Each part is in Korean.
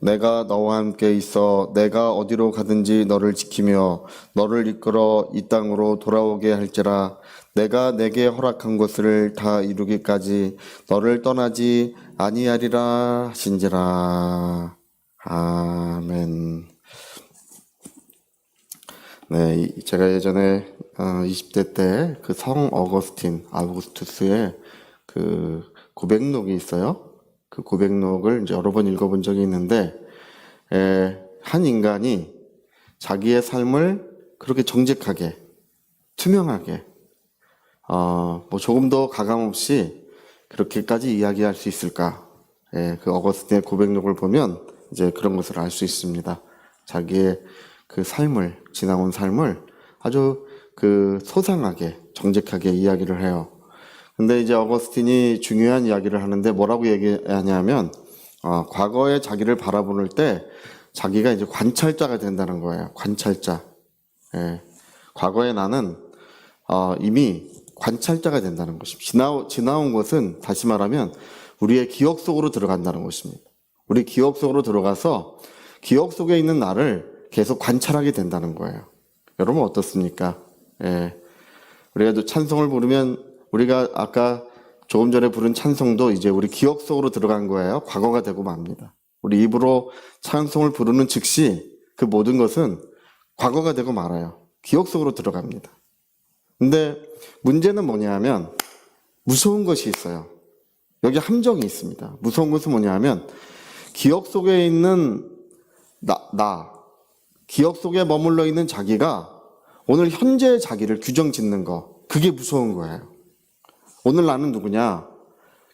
내가 너와 함께 있어 내가 어디로 가든지 너를 지키며 너를 이끌어 이 땅으로 돌아오게 할지라. 내가 내게 허락한 것을 다 이루기까지 너를 떠나지 아니하리라 하신지라. 아멘. 네, 제가 예전에 20대 때 그 성 어거스틴, 아우구스투스의 그 고백록이 있어요. 그 고백록을 이제 여러 번 읽어본 적이 있는데, 한 인간이 자기의 삶을 그렇게 정직하게, 투명하게, 뭐 조금 더 가감없이 그렇게까지 이야기할 수 있을까? 그 어거스틴의 고백록을 보면 이제 그런 것을 알 수 있습니다. 자기의 그 삶을, 지나온 삶을 아주 그 소상하게, 정직하게 이야기를 해요. 근데 이제 어거스틴이 중요한 이야기를 하는데 뭐라고 얘기하냐면, 과거의 자기를 바라보는 때 자기가 이제 관찰자가 된다는 거예요. 관찰자. 과거의 나는 이미 관찰자가 된다는 것입니다. 지나온 것은 다시 말하면 우리의 기억 속으로 들어간다는 것입니다. 우리 기억 속으로 들어가서 기억 속에 있는 나를 계속 관찰하게 된다는 거예요. 여러분 어떻습니까? 우리가 또 찬송을 부르면 우리가 아까 조금 전에 부른 찬송도 이제 우리 기억 속으로 들어간 거예요. 과거가 되고 맙니다. 우리 입으로 찬송을 부르는 즉시 그 모든 것은 과거가 되고 말아요. 기억 속으로 들어갑니다. 근데 문제는 뭐냐면 무서운 것이 있어요. 여기 함정이 있습니다. 무서운 것은 뭐냐면 기억 속에 있는 기억 속에 머물러 있는 자기가 오늘 현재의 자기를 규정 짓는 거, 그게 무서운 거예요. 오늘 나는 누구냐?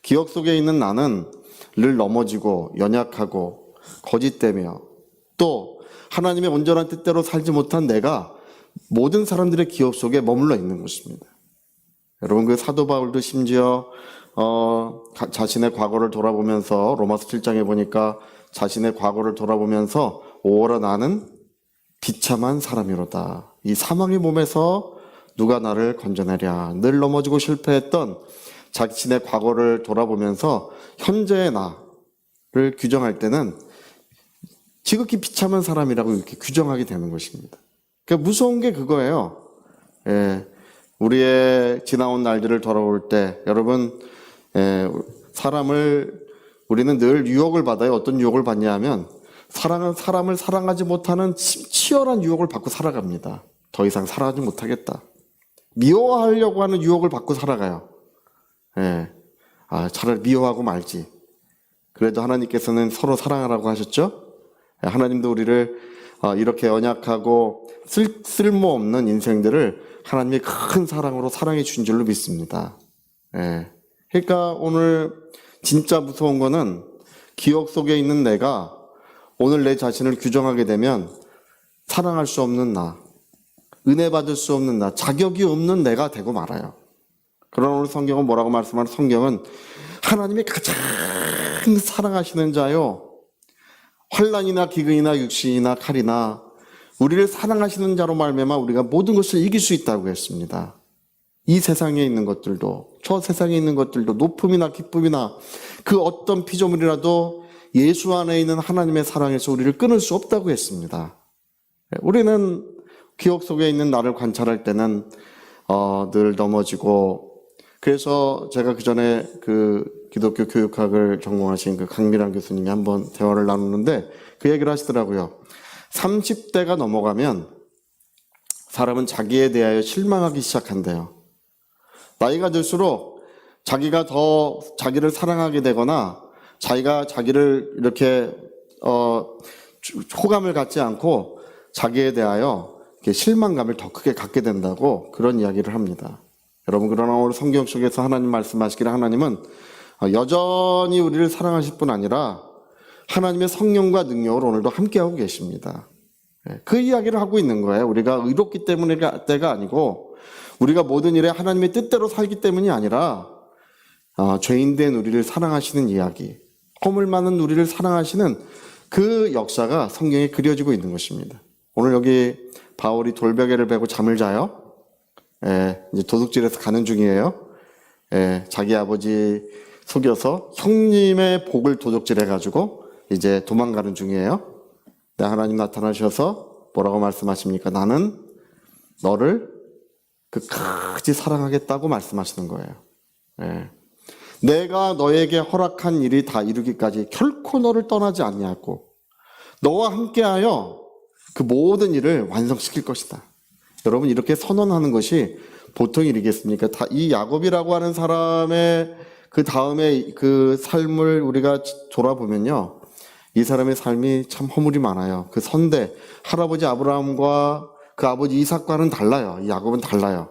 기억 속에 있는 나는 늘 넘어지고 연약하고 거짓되며 또 하나님의 온전한 뜻대로 살지 못한 내가 모든 사람들의 기억 속에 머물러 있는 것입니다. 여러분 그 사도 바울도 심지어 자신의 과거를 돌아보면서 로마서 7장에 보니까 자신의 과거를 돌아보면서 오라 나는 비참한 사람이로다. 이 사망의 몸에서 누가 나를 건져내랴. 늘 넘어지고 실패했던 자신의 과거를 돌아보면서 현재의 나를 규정할 때는 지극히 비참한 사람이라고 이렇게 규정하게 되는 것입니다. 그러니까 무서운 게 그거예요. 우리의 지나온 날들을 돌아올 때 여러분 우리는 늘 유혹을 받아요. 어떤 유혹을 받냐 하면 사람을 사랑하지 못하는 치열한 유혹을 받고 살아갑니다. 더 이상 사랑하지 못하겠다. 미워하려고 하는 유혹을 받고 살아가요. 차라리 미워하고 말지. 그래도 하나님께서는 서로 사랑하라고 하셨죠? 하나님도 우리를 이렇게 연약하고 쓸모없는 인생들을 하나님의 큰 사랑으로 사랑해 준 줄로 믿습니다. 그러니까 오늘 진짜 무서운 거는 기억 속에 있는 내가 오늘 내 자신을 규정하게 되면 사랑할 수 없는 나, 은혜 받을 수 없는 나, 자격이 없는 내가 되고 말아요. 그러나 오늘 성경은 뭐라고 말씀하는? 성경은 하나님이 가장 사랑하시는 자요, 환난이나 기근이나 육신이나 칼이나 우리를 사랑하시는 자로 말미암아 우리가 모든 것을 이길 수 있다고 했습니다. 이 세상에 있는 것들도 저 세상에 있는 것들도 높음이나 기쁨이나 그 어떤 피조물이라도 예수 안에 있는 하나님의 사랑에서 우리를 끊을 수 없다고 했습니다. 우리는 기억 속에 있는 나를 관찰할 때는 늘 넘어지고, 그래서 제가 그 전에 그 기독교 교육학을 전공하신 그 강미란 교수님이 한번 대화를 나누는데 그 얘기를 하시더라고요. 30대가 넘어가면 사람은 자기에 대하여 실망하기 시작한대요. 나이가 들수록 자기가 더 자기를 사랑하게 되거나 자기가 자기를 이렇게 호감을 갖지 않고 자기에 대하여 실망감을 더 크게 갖게 된다고 그런 이야기를 합니다. 여러분 그러나 오늘 성경 속에서 하나님 말씀하시기를 하나님은 여전히 우리를 사랑하실 뿐 아니라 하나님의 성령과 능력으로 오늘도 함께하고 계십니다. 그 이야기를 하고 있는 거예요. 우리가 의롭기 때문가 아니고 우리가 모든 일에 하나님의 뜻대로 살기 때문이 아니라 죄인된 우리를 사랑하시는 이야기, 허물 많은 우리를 사랑하시는 그 역사가 성경에 그려지고 있는 것입니다. 오늘 여기 바울이 돌베개를 베고 잠을 자요. 이제 도둑질해서 가는 중이에요. 자기 아버지 속여서 형님의 복을 도둑질해가지고 이제 도망가는 중이에요. 네, 하나님 나타나셔서 뭐라고 말씀하십니까? 나는 너를 끝까지 사랑하겠다고 말씀하시는 거예요. 예. 내가 너에게 허락한 일이 다 이루기까지 결코 너를 떠나지 아니하고 너와 함께하여 그 모든 일을 완성시킬 것이다. 여러분, 이렇게 선언하는 것이 보통 일이겠습니까? 이 야곱이라고 하는 사람의 그 다음에 그 삶을 우리가 돌아보면요, 이 사람의 삶이 참 허물이 많아요. 그 선대 할아버지 아브라함과 그 아버지 이삭과는 달라요. 이 야곱은 달라요.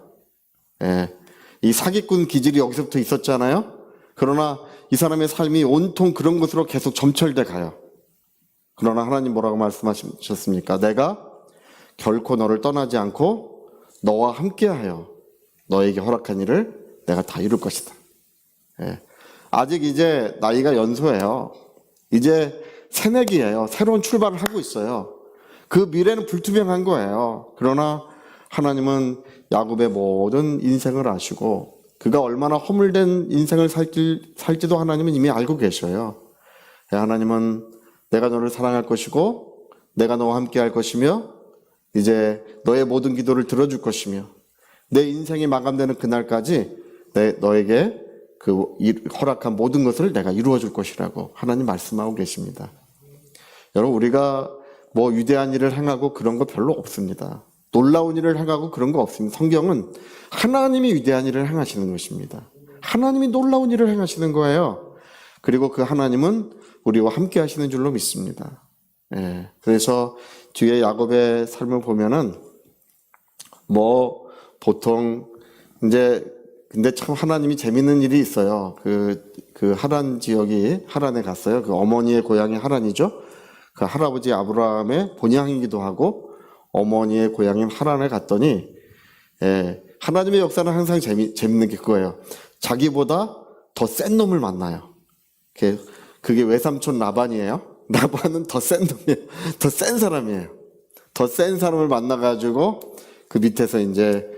예. 이 사기꾼 기질이 여기서부터 있었잖아요. 그러나 이 사람의 삶이 온통 그런 것으로 계속 점철돼 가요. 그러나 하나님 뭐라고 말씀하셨습니까? 내가 결코 너를 떠나지 않고 너와 함께하여 너에게 허락한 일을 내가 다 이룰 것이다. 예. 아직 이제 나이가 연소해요. 이제 새내기예요. 새로운 출발을 하고 있어요. 그 미래는 불투명한 거예요. 그러나 하나님은 야곱의 모든 인생을 아시고 그가 얼마나 허물된 인생을 살지도 하나님은 이미 알고 계셔요. 하나님은 내가 너를 사랑할 것이고 내가 너와 함께 할 것이며 이제 너의 모든 기도를 들어줄 것이며 내 인생이 마감되는 그날까지 너에게 그 허락한 모든 것을 내가 이루어 줄 것이라고 하나님 말씀하고 계십니다. 여러분, 우리가 뭐 위대한 일을 행하고 그런 거 별로 없습니다. 놀라운 일을 행하고 그런 거 없습니다. 성경은 하나님이 위대한 일을 행하시는 것입니다. 하나님이 놀라운 일을 행하시는 거예요. 그리고 그 하나님은 우리와 함께 하시는 줄로 믿습니다. 예. 그래서 뒤에 야곱의 삶을 보면은 뭐 보통 이제 근데 참 하나님이 재밌는 일이 있어요. 그 하란 지역이 하란에 갔어요. 그 어머니의 고향이 하란이죠. 그 할아버지 아브라함의 본향이기도 하고 어머니의 고향인 하란에 갔더니 하나님의 역사는 항상 재밌는 게 그거예요. 자기보다 더 센 놈을 만나요. 그게 외삼촌 라반이에요. 라반은 더 센 놈이에요. 더 센 사람이에요. 더 센 사람을 만나가지고 그 밑에서 이제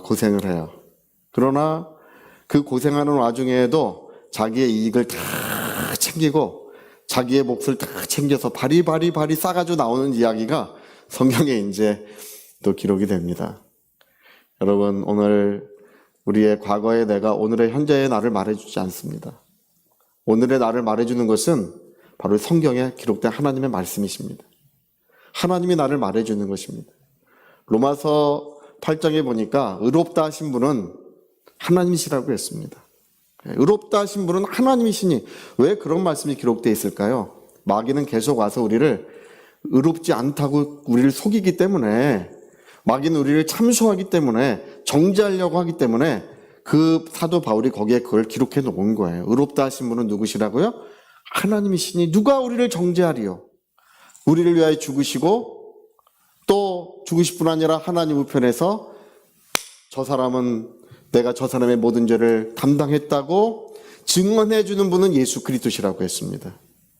고생을 해요. 그러나 그 고생하는 와중에도 자기의 이익을 다 챙기고 자기의 몫을 다 챙겨서 바리바리 싸가지고 나오는 이야기가 성경에 이제 또 기록이 됩니다. 여러분, 오늘 우리의 과거의 내가 오늘의 현재의 나를 말해주지 않습니다. 오늘의 나를 말해주는 것은 바로 성경에 기록된 하나님의 말씀이십니다. 하나님이 나를 말해주는 것입니다. 로마서 8장에 보니까 의롭다 하신 분은 하나님이시라고 했습니다. 의롭다 하신 분은 하나님이시니 왜 그런 말씀이 기록되어 있을까요? 마귀는 계속 와서 우리를 의롭지 않다고 우리를 속이기 때문에, 마귀는 우리를 참소하기 때문에, 정죄하려고 하기 때문에 그 사도 바울이 거기에 그걸 기록해 놓은 거예요. 의롭다 하신 분은 누구시라고요? 하나님이시니 누가 우리를 정죄하리요? 우리를 위하여 죽으시고 또 죽으실 뿐 아니라 하나님 우편에서 저 사람은 내가 저 사람의 모든 죄를 담당했다고 증언해 주는 분은 예수 그리스도시라고 했습니다.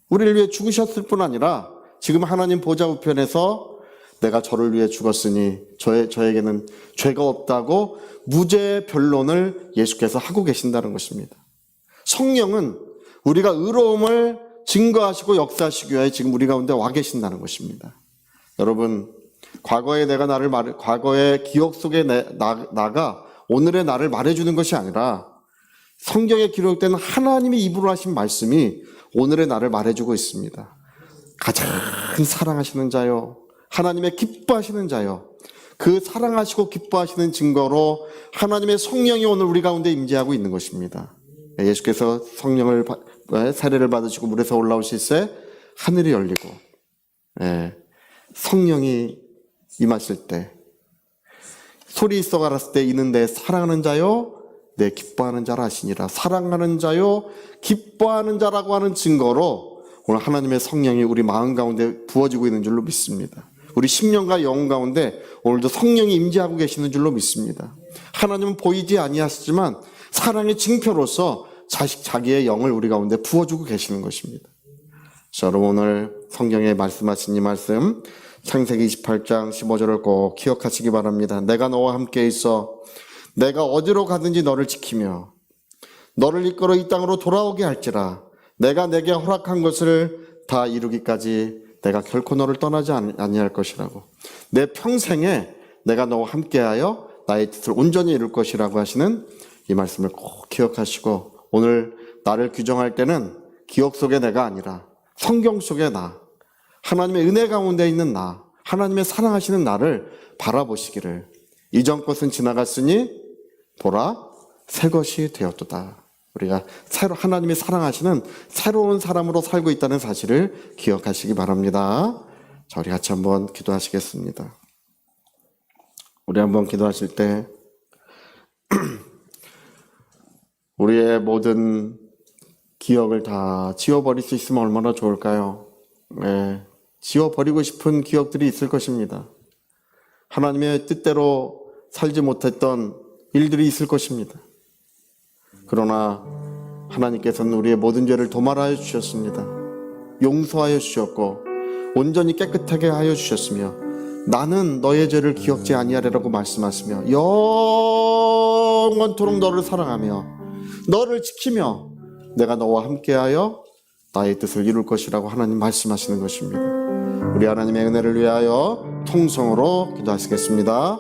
우리를 위해 죽으셨을 뿐 아니라 지금 하나님 보좌 우편에서 내가 저를 위해 죽었으니 저에게는 죄가 없다고 무죄 변론을 예수께서 하고 계신다는 것입니다. 성령은 우리가 의로움을 증거하시고 역사하시기 위해 지금 우리 가운데 와 계신다는 것입니다. 여러분, 과거의 기억 속에 나가 오늘의 나를 말해주는 것이 아니라 성경에 기록된 하나님이 입으로 하신 말씀이 오늘의 나를 말해주고 있습니다. 가장 사랑하시는 자요, 하나님의 기뻐하시는 자요, 그 사랑하시고 기뻐하시는 증거로 하나님의 성령이 오늘 우리 가운데 임재하고 있는 것입니다. 예수께서 성령을 세례를 받으시고 물에서 올라오실 때 하늘이 열리고 성령이 임하실 때 소리 있어 가랐을 때 이는 내 사랑하는 자요 내 기뻐하는 자라 하시니라. 사랑하는 자요 기뻐하는 자라고 하는 증거로 오늘 하나님의 성령이 우리 마음 가운데 부어지고 있는 줄로 믿습니다. 우리 심령과 영혼 가운데 오늘도 성령이 임재하고 계시는 줄로 믿습니다. 하나님은 보이지 아니하시지만 사랑의 징표로서 자기의 영을 우리 가운데 부어주고 계시는 것입니다. 자, 여러분, 오늘 성경에 말씀하신 이 말씀 창세기 28장 15절을 꼭 기억하시기 바랍니다. 내가 너와 함께 있어 내가 어디로 가든지 너를 지키며 너를 이끌어 이 땅으로 돌아오게 할지라. 내가 내게 허락한 것을 다 이루기까지 내가 결코 너를 떠나지 아니할 것이라고. 내 평생에 내가 너와 함께하여 나의 뜻을 온전히 이룰 것이라고 하시는 이 말씀을 꼭 기억하시고, 오늘 나를 규정할 때는 기억 속의 내가 아니라 성경 속의 나, 하나님의 은혜 가운데 있는 나, 하나님의 사랑하시는 나를 바라보시기를. 이전 것은 지나갔으니 보라 새 것이 되었도다. 우리가 하나님이 사랑하시는 새로운 사람으로 살고 있다는 사실을 기억하시기 바랍니다. 자, 우리 같이 한번 기도하시겠습니다. 우리 한번 기도하실 때 우리의 모든 기억을 다 지워버릴 수 있으면 얼마나 좋을까요? 네, 지워버리고 싶은 기억들이 있을 것입니다. 하나님의 뜻대로 살지 못했던 일들이 있을 것입니다. 그러나 하나님께서는 우리의 모든 죄를 도말하여 주셨습니다. 용서하여 주셨고 온전히 깨끗하게 하여 주셨으며, 나는 너의 죄를 기억지 아니하리라고 말씀하시며 영원토록 너를 사랑하며 너를 지키며 내가 너와 함께하여 나의 뜻을 이룰 것이라고 하나님 말씀하시는 것입니다. 우리 하나님의 은혜를 위하여 통성으로 기도하시겠습니다.